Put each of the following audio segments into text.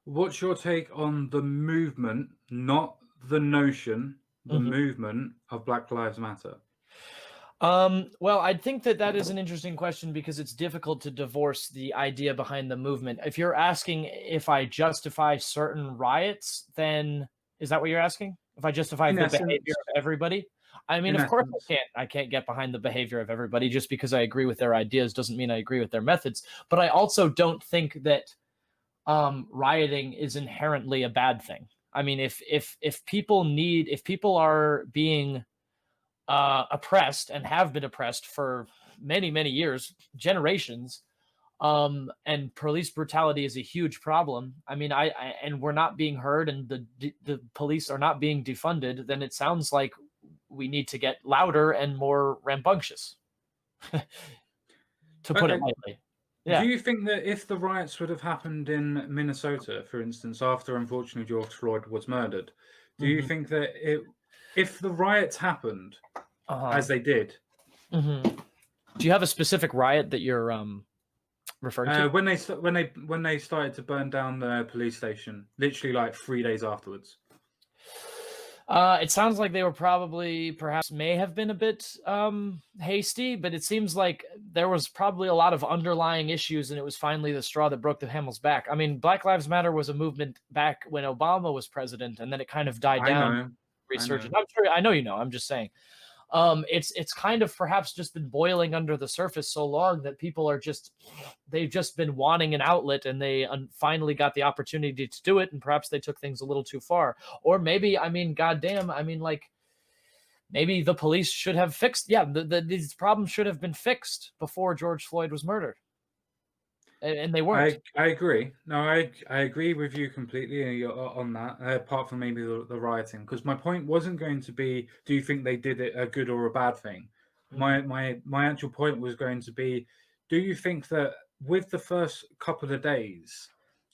What's your take on the movement, not the notion, the Mhm. movement of Black Lives Matter? Well, I think that that is an interesting question because it's difficult to divorce the idea behind the movement. If you're asking if I justify certain riots, then is that what you're asking? If I justify In the behavior essence, of everybody? I mean, in of course essence. I can't get behind the behavior of everybody. Just because I agree with their ideas doesn't mean I agree with their methods. But I also don't think that rioting is inherently a bad thing. I mean, if people are being oppressed and have been oppressed for many years, generations, and police brutality is a huge problem. I mean, and we're not being heard, and the police are not being defunded. Then it sounds like we need to get louder and more rambunctious, to put it Okay. lightly. Do Yeah. you think that if the riots would have happened in Minnesota, for instance, after unfortunately George Floyd was murdered, do you Hmm. think that if the riots happened Uh huh. as they did, Hmm. Do you have a specific riot that you're referring to? when they started to burn down the police station, literally like 3 days afterwards? It sounds like they were probably, perhaps, may have been a bit hasty, but it seems like there was probably a lot of underlying issues, and it was finally the straw that broke the camel's back. I mean, Black Lives Matter was a movement back when Obama was president, and then it kind of died I down, know, I know. resurgent. I'm sure, I know, you know. I'm just saying. It's kind of perhaps just been boiling under the surface so long that people are just, they've just been wanting an outlet, and they finally got the opportunity to do it, and perhaps they took things a little too far. Or maybe, I mean, goddamn, I mean, like, maybe the police should have fixed, yeah, these problems should have been fixed before George Floyd was murdered, and they weren't. I agree. No, I agree with you completely on that. Apart from maybe the rioting, because my point wasn't going to be, do you think they did it a good or a bad thing? Hmm. My actual point was going to be, do you think that with the first couple of days,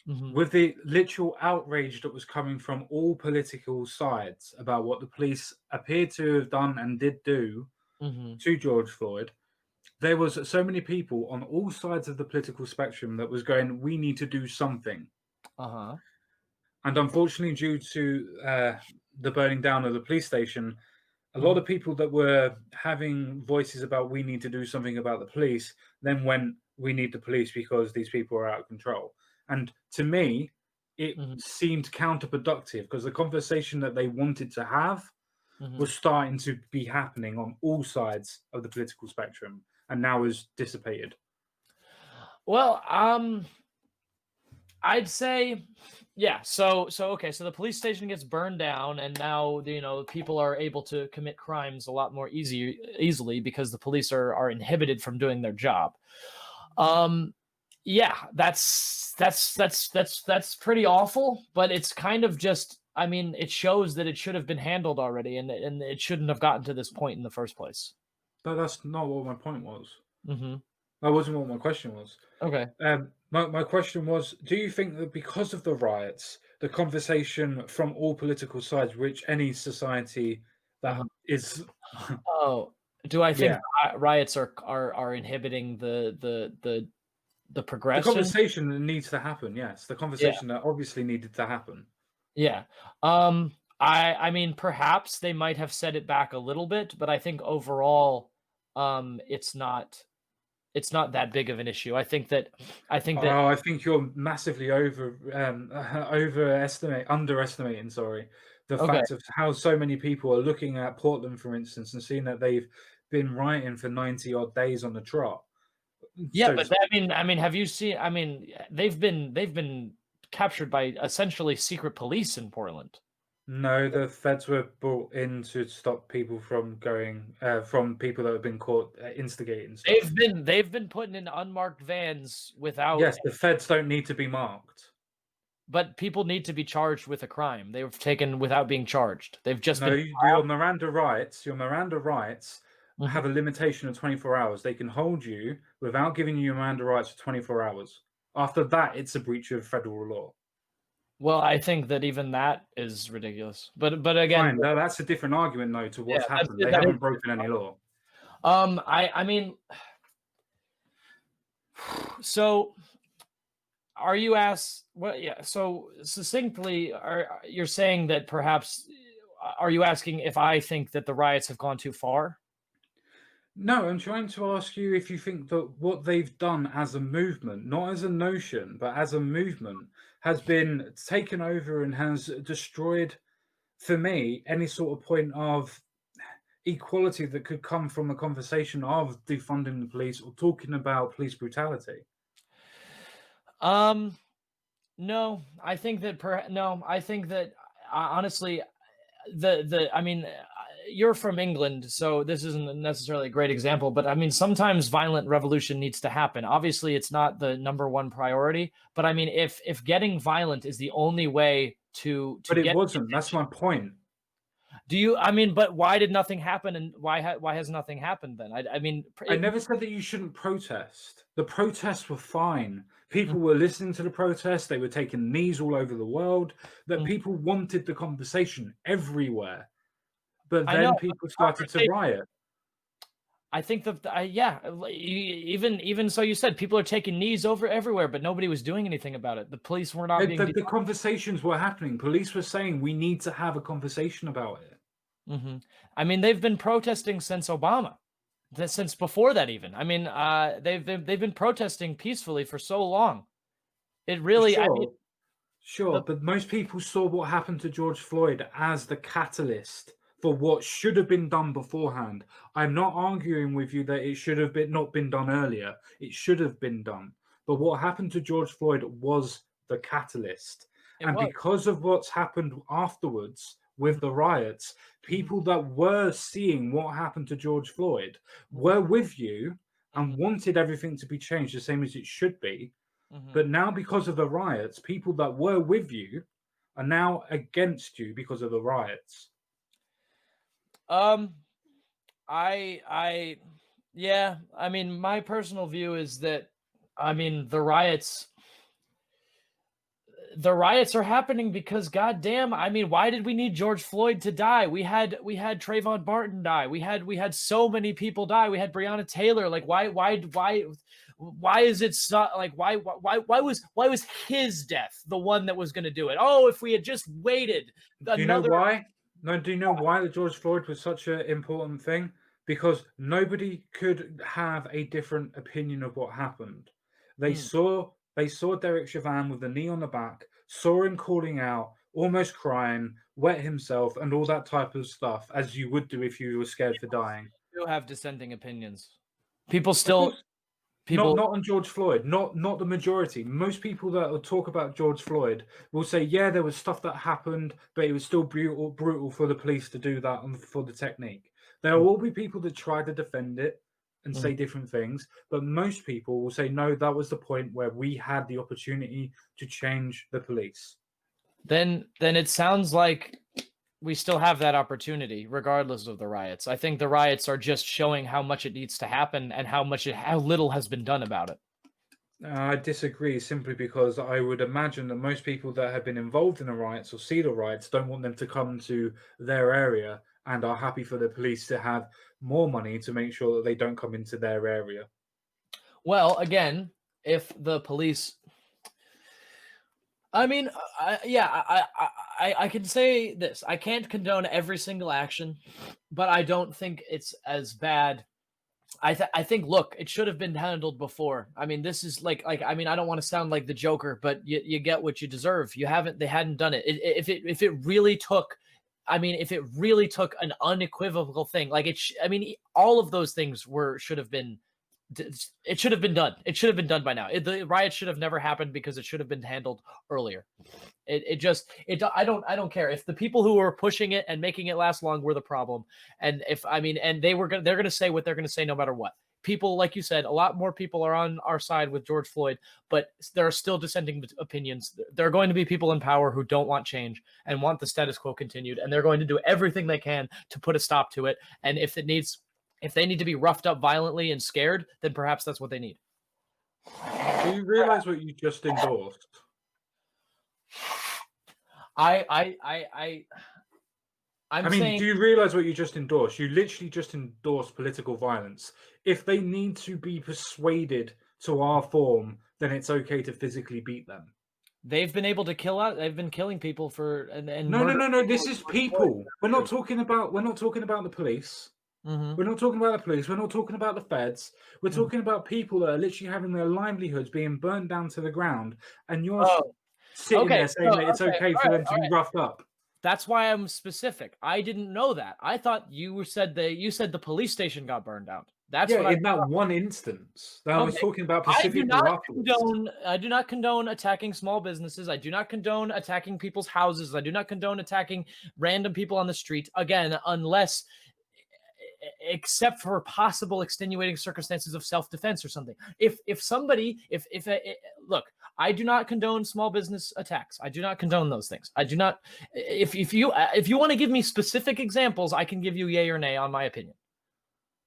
Hmm. with the literal outrage that was coming from all political sides about what the police appeared to have done and did do Hmm. to George Floyd, there was so many people on all sides of the political spectrum that was going, we need to do something. Uh-huh. And unfortunately, due to the burning down of the police station, a lot Hmm. of people that were having voices about we need to do something about the police then went, we need the police because these people are out of control. And to me, it Hmm. seemed counterproductive because the conversation that they wanted to have Hmm. was starting to be happening on all sides of the political spectrum and now is dissipated. Well, I'd say, yeah. So okay. So the police station gets burned down, and now, people are able to commit crimes a lot more easily because the police are inhibited from doing their job. Um, yeah, that's pretty awful. But it's kind of just, I mean, it shows that it should have been handled already, and it shouldn't have gotten to this point in the first place. But that's not what my point was. Hmm. That wasn't what my question was. Okay. My question was, do you think that because of the riots, the conversation from all political sides, which any society Uh-huh. that is, Oh, do I think yeah, riots are inhibiting the the progression? conversation that needs to happen, yes, the Yeah, conversation that obviously needed to happen. yeah. I mean, perhaps they might have set it back a little bit, but I think overall, it's not that big of an issue. I think that Oh, I think you're massively underestimating, sorry, the okay. fact of how so many people are looking at Portland, for instance, and seeing that they've been rioting for 90 odd days on the trot, Yeah, so to but speak. I mean, have you seen, I mean, they've been captured by essentially secret police in Portland. No, the feds were brought in to stop people from going, from people that have been caught instigating They've stuff. been they've been put in unmarked vans without. Yes, the feds don't need to be marked. But people need to be charged with a crime. They were taken without being charged. They've just No, been your Miranda rights Mhm. have a limitation of 24 hours. They can hold you without giving you your Miranda rights for 24 hours. After that, it's a breach of federal law. Well, I think that even that is ridiculous. But again, Fine, that's a different argument, though, to yeah, what's that's happened. They that is haven't broken any law. I mean, so are you asked what? Yeah. So succinctly, you're saying that perhaps are you asking if I think that the riots have gone too far? No, I'm trying to ask you if you think that what they've done as a movement, not as a notion, but as a movement, has been taken over and has destroyed, for me, any sort of point of equality that could come from a conversation of defunding the police or talking about police brutality. Um, no, I think that no, I think that honestly, I mean, you're from England, so this isn't necessarily a great example, but I mean, sometimes violent revolution needs to happen. Obviously, it's not the number one priority, but I mean, if getting violent is the only way to But it get the wasn't. That's attention, my point. do you? I mean, but why did nothing happen, and why has nothing happened then? I mean, I never said that you shouldn't protest. The protests were fine. People Mhm, were listening to the protests. They were taking knees all over the world. That mhm. people wanted the conversation everywhere. But I know, then but people the started to conversation. riot. I think that yeah, even so, you said people are taking knees over everywhere, but nobody was doing anything about it. The police were not being. The conversations were happening. Police were saying we need to have a conversation about it. I mean, they've been protesting since Obama, since before that even. I mean, they've been protesting peacefully for so long. It really, I mean, Sure, sure, the but most people saw what happened to George Floyd as the catalyst for what should have been done beforehand. I'm not arguing with you that it should have been not been done earlier. It should have been done. But what happened to George Floyd was the catalyst. it And was. because of what's happened afterwards with the riots, Mhm, people that were seeing what happened to George Floyd mhm, were with you and mhm, wanted everything to be changed the same as it should be. mhm. But now, because of the riots, people that were with you are now against you because of the riots. Um, I, yeah. I mean, my personal view is that, I mean, the riots are happening because goddamn, I mean, why did we need George Floyd to die? We had Trayvon Martin die. We had so many people die. We had Breonna Taylor. Like why is it so, like why was his death the one that was going to do it? Oh, if we had just waited Do you know another. why? No, do you know why the George Floyd was such an important thing? Because nobody could have a different opinion of what happened. Mm, They saw Derek Chauvin with the knee on the back, saw him calling out, almost crying, wet himself, and all that type of stuff, as you would do if you were scared for dying. still have dissenting opinions. People Of still course, people. not on George Floyd, not the majority. Most people that will talk about George Floyd will say, yeah, there was stuff that happened, but it was still brutal for the police to do that and for the technique. There will be people that try to defend it and Mhm. say different things, but most people will say, no, that was the point where we had the opportunity to change the police. Then it sounds like we still have that opportunity regardless of the riots. I think the riots are just showing how much it needs to happen and how little has been done about it. I disagree simply because I would imagine that most people that have been involved in the riots or see the riots don't want them to come to their area and are happy for the police to have more money to make sure that they don't come into their area. Well, again, if the police, I mean, yeah, I can say this. I can't condone every single action, but I don't think it's as bad. I think, look, it should have been handled before. I mean, this is like I mean, I don't want to sound like the Joker, but you get what you deserve. They hadn't done it. If it really took, I mean, if it really took an unequivocal thing, like I mean, all of those things should have been. It should have been done. It should have been done by now. The riot should have never happened because it should have been handled earlier. It just it I don't care if the people who were pushing it and making it last long were the problem, and if I mean, and they're gonna say what they're gonna say no matter what. People, like you said, a lot more people are on our side with George Floyd, but there are still dissenting opinions. There are going to be people in power who don't want change and want the status quo continued, and they're going to do everything they can to put a stop to it. And if they need to be roughed up violently and scared, then perhaps that's what they need. Do you realize what you just endorsed? I I I I I'm I mean, do saying. you realize what you just endorsed? You literally just endorsed political violence. If they need to be persuaded to our form then it's okay to physically beat them. They've been able to kill out. They've been killing people for and No, no, murder no, no. people This in is George Floyd. people. We're not talking about the police. Mm-hmm. We're not talking about the police. We're not talking about the feds. We're Mm-hmm. talking about people that are literally having their livelihoods being burned down to the ground, and you're Oh, sitting okay. there So saying that it's okay, okay all for right, them to all be right. roughed up. That's why I'm specific. I didn't know that. I thought you said the police station got burned down. That's Yeah, what I in that one instance that I was Okay. talking about I do specifically not afterwards. condone attacking small businesses. I do not condone attacking people's houses. I do not condone attacking random people on the street. Again, unless except for possible extenuating circumstances of self-defense or something. If somebody if look, I do not condone small business attacks. I do not condone those things. I do not if you want to give me specific examples, I can give you yay or nay on my opinion.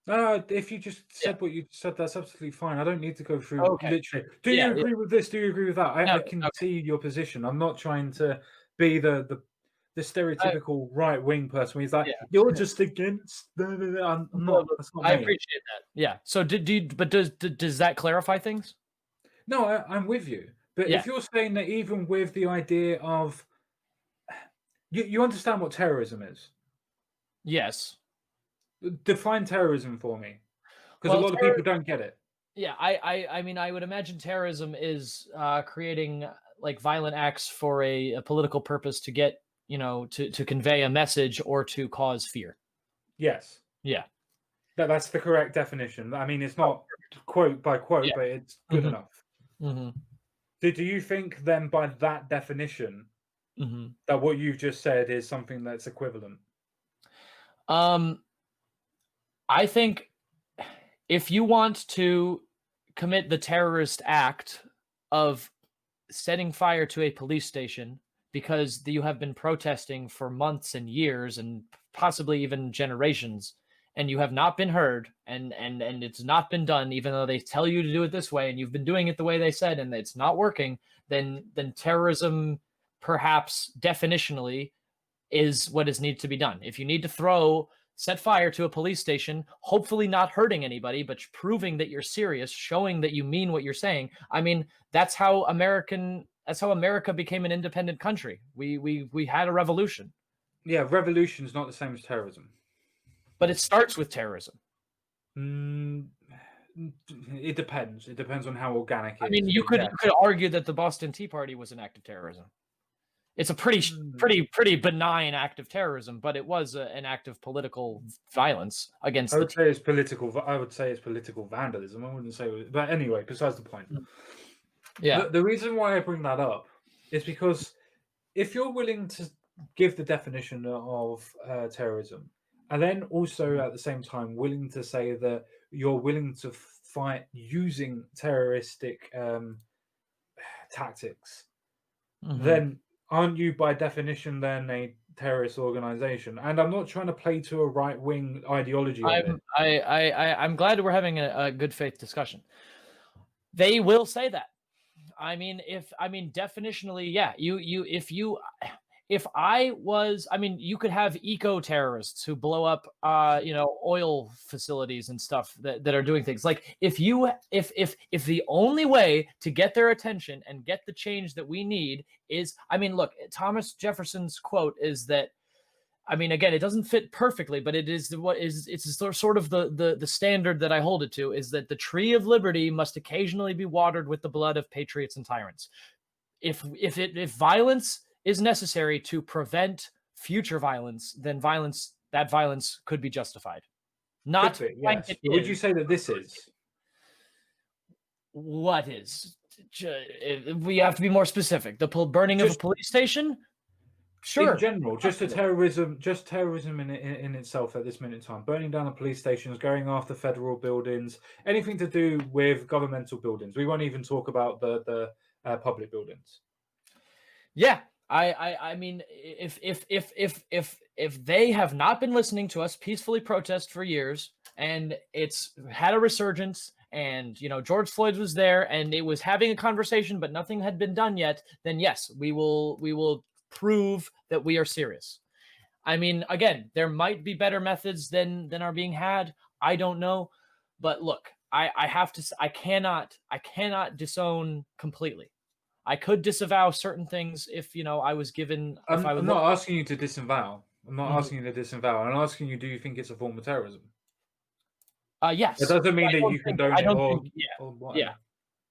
If you just Yeah. said what you said, that's absolutely fine. I don't need to go through Okay. literally. Do Yeah, you yeah. agree with this? Do you agree with that? No, I can okay. see your position. I'm not trying to be the I, stereotypical right wing person. Where he's like, yeah. you're just against. I'm Well, not. That's not I me. appreciate that. Yeah. So does that clarify things? No, I'm with you. But Yeah. if you're saying that even with the idea of you understand what terrorism is, Yes. define terrorism for me, because a Well, lot of people don't get it. yeah, I mean, I would imagine terrorism is creating like violent acts for a political purpose to get, to convey a message or to cause fear. Yes, Yeah. that's the correct definition. I mean, it's Oh, not quote by yeah. quote, but it's good Hmm. enough. Hmm. Do you think then, by that definition, Hmm. that what you've just said is something that's equivalent? Um, I think if you want to commit the terrorist act of setting fire to a police station because you have been protesting for months and years and possibly even generations, and you have not been heard, and it's not been done even though they tell you to do it this way and you've been doing it the way they said and it's not working, then terrorism perhaps definitionally is what is need to be done. If you need to set fire to a police station, hopefully not hurting anybody, but proving that you're serious, showing that you mean what you're saying. I mean, that's how America became an independent country. We had a revolution. Yeah, revolution's not the same as terrorism. But it starts with terrorism. Mm, it depends. It depends on how organic I it mean, is. But you yeah, could argue that the Boston Tea Party was an act of terrorism. It's a Mm, pretty benign act of terrorism, but it was an act of political violence against I the would say it's political. I would say it's political vandalism. I wouldn't say, but anyway, besides the point. team. Yeah. The reason why I bring that up is because if you're willing to give the definition of terrorism, and then also at the same time willing to say that you're willing to fight using terroristic tactics, Hmm. then aren't you by definition then a terrorist organization? And I'm not trying to play to a right wing ideology of it. I'm glad we're having a good faith discussion. They will say that. I mean definitionally, yeah. If I was, I mean, you could have eco terrorists who blow up, oil facilities and stuff that are doing things. Like if the only way to get their attention and get the change that we need is, I mean, look, Thomas Jefferson's quote is that, I mean, again, it doesn't fit perfectly, but it's sort of the standard that I hold it to, is that the tree of liberty must occasionally be watered with the blood of patriots and tyrants. If violence is necessary to prevent future violence, then that violence could be justified. Could Not be, blanket yes. But would you is. say that this is? What is? We have to be more specific. The burning of a Just police station? in Sure. general, just terrorism in itself at this minute in time, burning down the police stations, going after federal buildings, anything to do with governmental buildings. We won't even talk about the public buildings. Yeah. I mean, if they have not been listening to us peacefully protest for years, and it's had a resurgence, and George Floyd was there and it was having a conversation but nothing had been done yet, then yes, we will prove that we are serious. I mean, again, there might be better methods than are being had. I don't know, but look, I have to I cannot disown completely. I could disavow certain things if, I was given, if I I'm would look. not asking you to disavow. I'm not Mhm. asking you to disavow. I'm asking you, do you think it's a form of terrorism? That Yes, doesn't but mean I that don't you think condone I it don't think yeah, or yeah.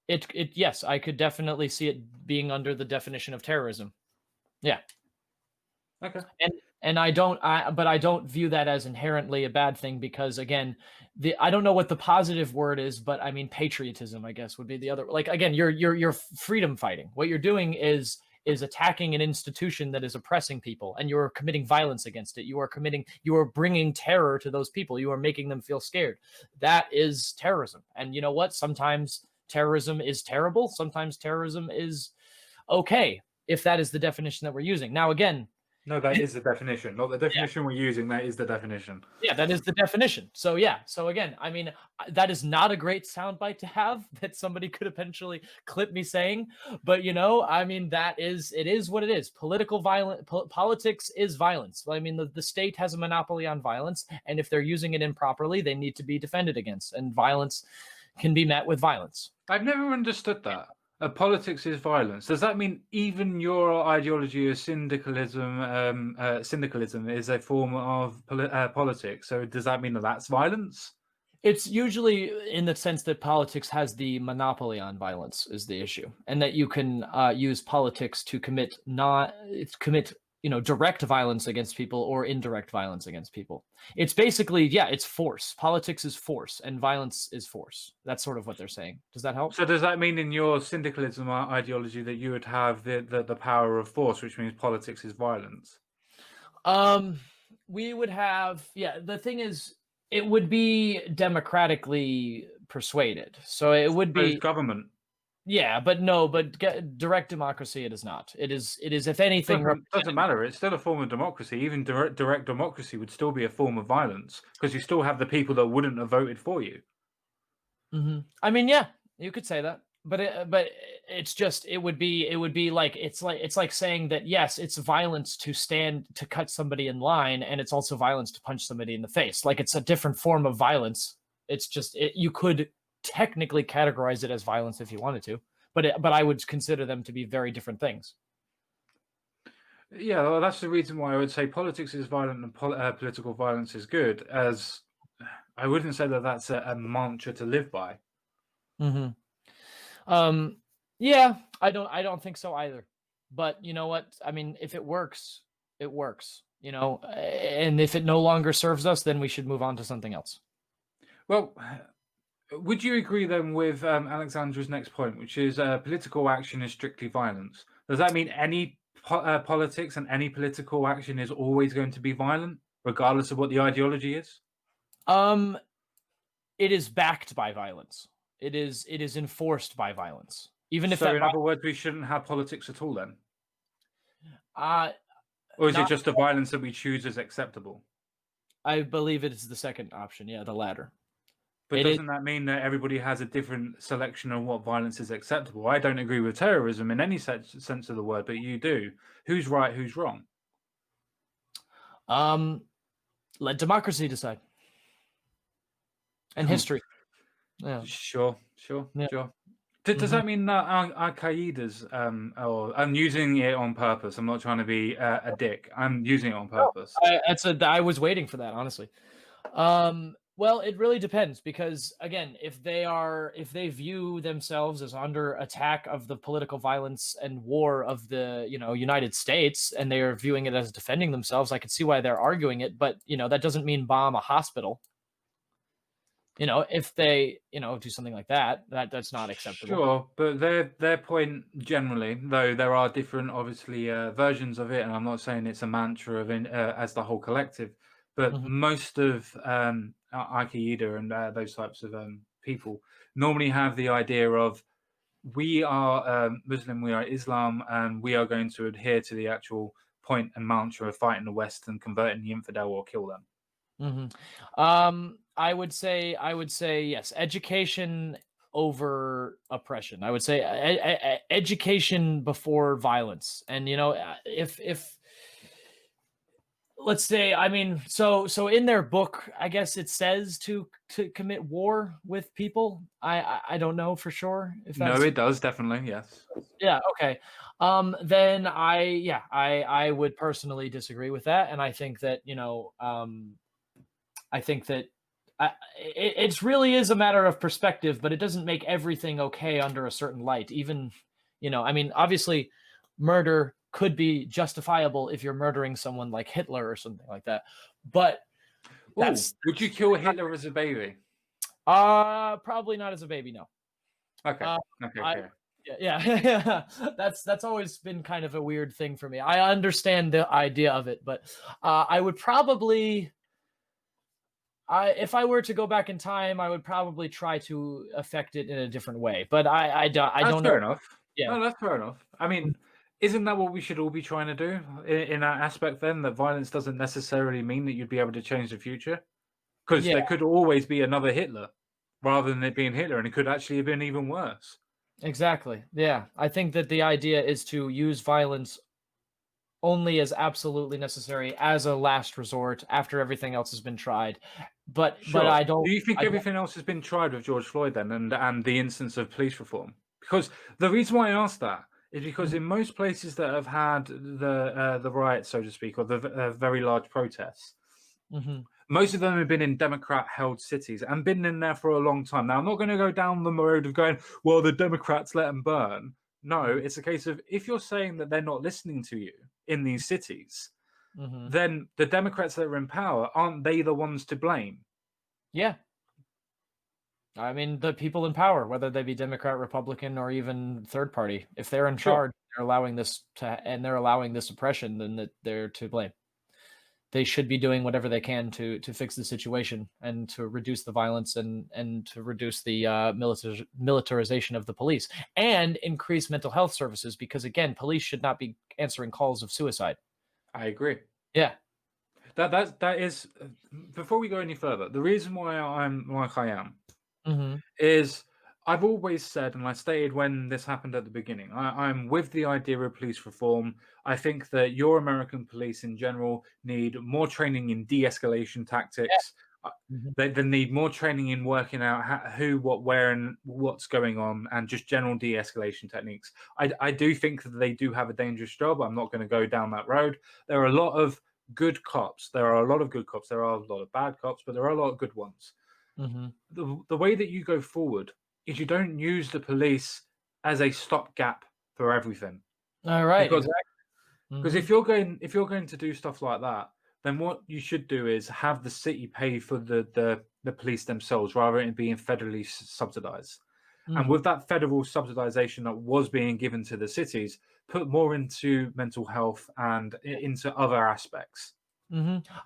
whatever. Yes, I could definitely see it being under the definition of terrorism. Yeah. Okay. And but I don't view that as inherently a bad thing because again, I don't know what the positive word is, but I mean patriotism, I guess would be the other. Like again, you're freedom fighting. What you're doing is attacking an institution that is oppressing people, and you're committing violence against it. You are bringing terror to those people. You are making them feel scared. That is terrorism. And you know what? Sometimes terrorism is terrible. Sometimes terrorism is okay, if that is the definition that we're using. Now again, No, that is the definition. Not the yeah, definition we're using. That is the definition. yeah, that is the definition. So yeah, so again, I mean, that is not a great soundbite to have that somebody could eventually clip me saying, but I mean, it is what it is. Politics is violence. I mean, the state has a monopoly on violence, and if they're using it improperly, they need to be defended against, and violence can be met with violence. I've never understood that. Politics is violence. Does that mean even your ideology of syndicalism is a form of politics? So does that mean that that's violence? It's usually in the sense that politics has the monopoly on violence is the issue, and that you can use politics to commit direct violence against people or indirect violence against people. It's basically, yeah, it's force. Politics is force, and violence is force. That's sort of what they're saying. Does that help? So does that mean in your syndicalism ideology that you would have the power of force, which means politics is violence? Um, we would have, yeah. The thing is, it would be democratically persuaded, so it would So is be. government. Yeah, but no, but direct democracy it is not. It is if anything Doesn't represented. matter. It's still a form of democracy. Even direct democracy would still be a form of violence because you still have the people that wouldn't have voted for you. I mean, yeah, you could say that. But it's just it would be like it's like saying that yes, it's violence to stand to cut somebody in line, and it's also violence to punch somebody in the face. Like it's a different form of violence. It's just you could technically categorize it as violence if you wanted to, but I would consider them to be very different things. Yeah, well, that's the reason why I would say politics is violent and political violence is good. As I wouldn't say that that's a mantra to live by. hmm Um, yeah, I don't think so either. But you know what? I mean, if it works, it works. And if it no longer serves us, then we should move on to something else. Well, would you agree then with Alexandra's next point, which is political action is strictly violence? Does that mean any politics and any political action is always going to be violent, regardless of what the ideology is? Um, it is backed by violence. It is enforced by violence. Even if So, that in other words, we shouldn't have politics at all then? uh Or is it not just the violence that we choose as acceptable? I believe it is the second option. Yeah, the latter. But It is doesn't that mean that everybody has a different selection of what violence is acceptable? I don't agree with terrorism in any sense of the word, but you do. Who's right, who's wrong? um let democracy decide and history. Yeah. Sure, sure, Yeah. sure. Does hmm that mean that Al Qaeda's, or I'm using it on purpose? I'm not trying to be a dick. I'm using it on No, purpose. I was waiting for that, honestly. Well, it really depends because again, if they view themselves as under attack of the political violence and war of the, United States, and they are viewing it as defending themselves, I could see why they're arguing it, but that doesn't mean bomb a hospital. If they, do something like that, that's not acceptable. Sure, but their point generally, though there are different, obviously, versions of it, and I'm not saying it's a mantra as the whole collective, but hmm most of Al Qaeda and those types of people normally have the idea of we are Muslim, we are Islam, and we are going to adhere to the actual point and mantra of fighting the West and converting the infidel or kill them. hmm I would say yes, education over oppression. I would say education before violence. And if let's say, I mean, so in their book, I guess it says to commit war with people. I don't know for sure if No, that's, it does definitely. Yes. yeah, okay. Then I would personally disagree with that, and I think that, I think that it really is a matter of perspective, but it doesn't make everything okay under a certain light. Even, I mean, obviously, murder could be justifiable if you're murdering someone like Hitler or something like that. But Oh, would you that's kill Hitler as a baby? probably not as a baby, no. Okay. Uh, Okay. I Okay. yeah, yeah. That's always been kind of a weird thing for me. I understand the idea of it, but I would probably, if I were to go back in time, I would probably try to affect it in a different way. But I That's don't know. fair enough. Yeah. No, that's fair enough. I mean, isn't that what we should all be trying to do in that aspect then? That violence doesn't necessarily mean that you'd be able to change the future? Because Yeah, there could always be another Hitler rather than it being Hitler, and it could actually have been even worse. exactly. Yeah. I think that the idea is to use violence only as absolutely necessary as a last resort after everything else has been tried. But Sure. I Do don't you think I don't everything else has been tried with George Floyd then, and the instance of police reform? Because the reason why I ask that is because in most places that have had the riots, so to speak, or the very large protests, Mhm. most of them have been in Democrat-held cities and been in there for a long time. Now, I'm not going to go down the road of going, well, the Democrats let them burn. No, Mhm. it's a case of if you're saying that they're not listening to you in these cities, Mhm. then the Democrats that are in power, aren't they the ones to blame? Yeah. I mean, the people in power, whether they be Democrat, Republican, or even third party, if they're in Sure. charge, they're allowing this oppression, then they're to blame. They should be doing whatever they can to fix the situation and to reduce the violence and to reduce the militarization of the police and increase mental health services because again, police should not be answering calls of suicide. I agree. Yeah. That is. Before we go any further, the reason why I'm like I am Hmm. is I've always said, and I stated when this happened at the beginning, I'm with the idea of police reform. I think that your American police in general need more training in de-escalation Yeah. tactics. Hmm. They need more training in working out who, what, where, and what's going on, and just general de-escalation techniques. I do think that they do have a dangerous job. I'm not going to go down that road. There are a lot of good cops. There are a lot of good cops. There are a lot of bad cops, but there are a lot of good ones. Hmm. The way that you go forward is you don't use the police as a stopgap for everything. All right. Because Exactly. Hmm. if you're going to do stuff like that, then what you should do is have the city pay for the police themselves rather than it being federally subsidized. And Hmm. with that federal subsidization that was being given to the cities, put more into mental health and into other aspects.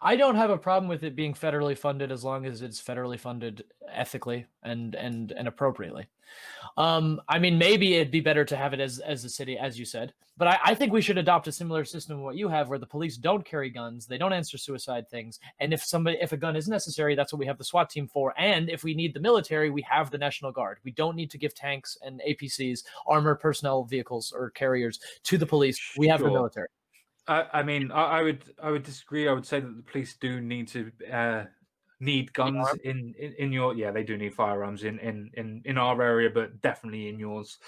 I don't have a problem with it being federally funded as long as it's federally funded ethically and appropriately. I mean, maybe it'd be better to have it as a city, as you said. But I think we should adopt a similar system to what you have, where the police don't carry guns, they don't answer suicide things, and if a gun is necessary, that's what we have the SWAT team for. And if we need the military, we have the National Guard. We don't need to give tanks and APCs, armored personnel vehicles or carriers, to the police. We have the Sure. military. I mean, I would disagree. I would say that the police do need to need The guns arm. in your they do need firearms in our area, but definitely in yours.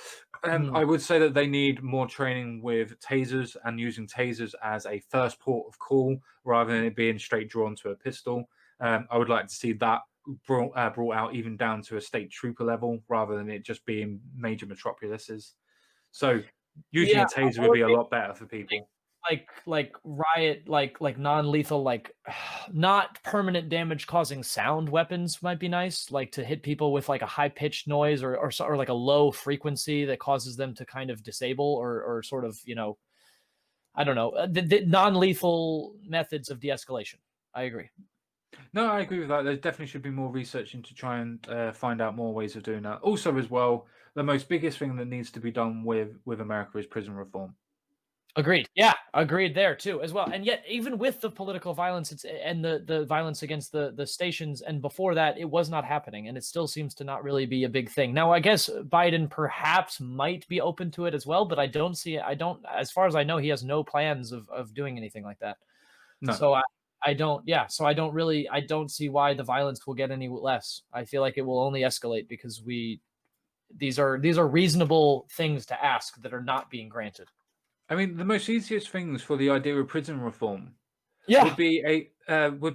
Mhm. I would say that they need more training with tasers and using tasers as a first port of call rather than it being straight drawn to a pistol. I would like to see that brought out even down to a state trooper level rather than it just being major metropolises. So using Yeah, a taser would or be a lot better for people. like riot, like non-lethal, like not permanent damage causing sound weapons might be nice, like to hit people with like a high pitched noise or like a low frequency that causes them to kind of disable or sort of, I don't know, the non-lethal methods of de-escalation. I agree. No, I agree with that. There definitely should be more research into try and find out more ways of doing that. Also, as well, the most biggest thing that needs to be done with America is prison reform. Agreed. Yeah, agreed there too as well. And yet, even with the political violence, and the violence against the stations, and before that, it was not happening, and it still seems to not really be a big thing. Now, I guess Biden perhaps might be open to it as well, but I don't see it. I don't, as far as I know, he has no plans of doing anything like that. No. So I don't, yeah. So I don't see why the violence will get any less. I feel like it will only escalate because these are reasonable things to ask that are not being granted. I mean, the most easiest things for the idea of prison reform Yeah. would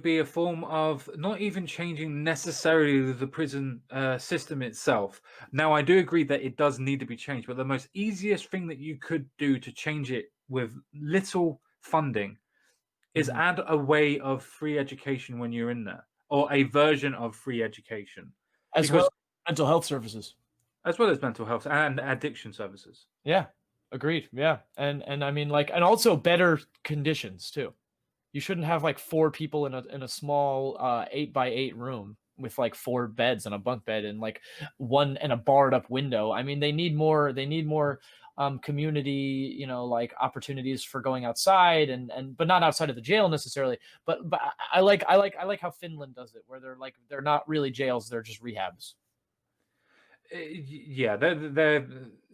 be a form of not even changing necessarily the prison system itself. Now, I do agree that it does need to be changed, but the most easiest thing that you could do to change it with little funding is Mhm. add a way of free education when you're in there, or a version of free education, As well because as mental health services. as well as mental health and addiction services. Yeah. Agreed. Yeah. And I mean, like, and also better conditions too. You shouldn't have like four people in a small 8 by 8 room with like four beds and a bunk bed and like one and a barred up window. I mean, they need more community, like opportunities for going outside and but not outside of the jail necessarily. But I like how Finland does it, where they're not really jails, they're just rehabs. Yeah,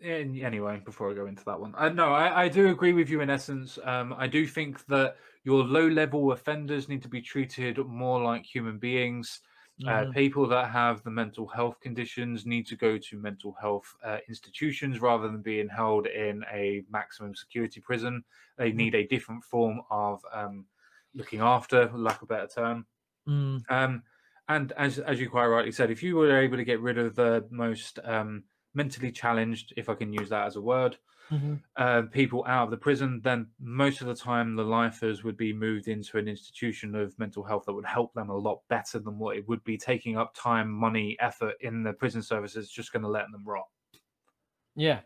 anyway. Before I go into that one, no, I do agree with you in essence. I do think that your low-level offenders need to be treated more like human beings. Hmm. People that have the mental health conditions need to go to mental health institutions rather than being held in a maximum security prison. They need a different form of looking after, for lack of a better term. Mm-hmm. Um, and as you quite rightly said, if you were able to get rid of the most mentally challenged, if I can use that as a word, people out of the prison, then most of the time the lifers would be moved into an institution of mental health that would help them a lot better than what it would be taking up time, money, effort in the prison services, just going to let them rot. Yeah,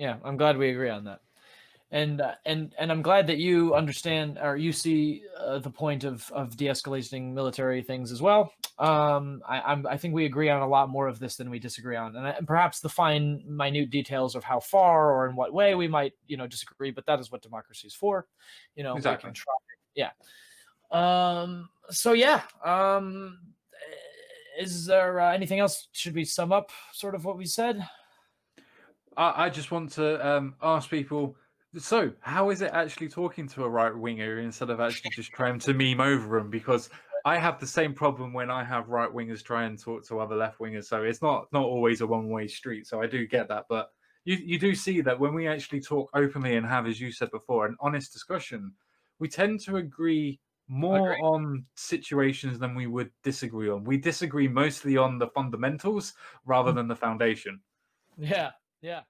yeah. I'm glad we agree on that. And I'm glad that you understand or you see the point of de-escalating military things as well. I think we agree on a lot more of this than we disagree on, and perhaps the fine, minute details of how far or in what way we might disagree. But that is what democracy is for. We Exactly. can try. Yeah. So yeah. Is there anything else? Should we sum up sort of what we said? I just want to ask people. So, how is it actually talking to a right winger instead of actually just trying to meme over them? Because I have the same problem when I have right wingers try and talk to other left wingers. So it's not always a one-way street. So I do get that, but you do see that when we actually talk openly and have, as you said before, an honest discussion, we tend to agree more Agree. on situations than we would disagree on. We disagree mostly on the fundamentals rather than the foundation. Yeah. Yeah.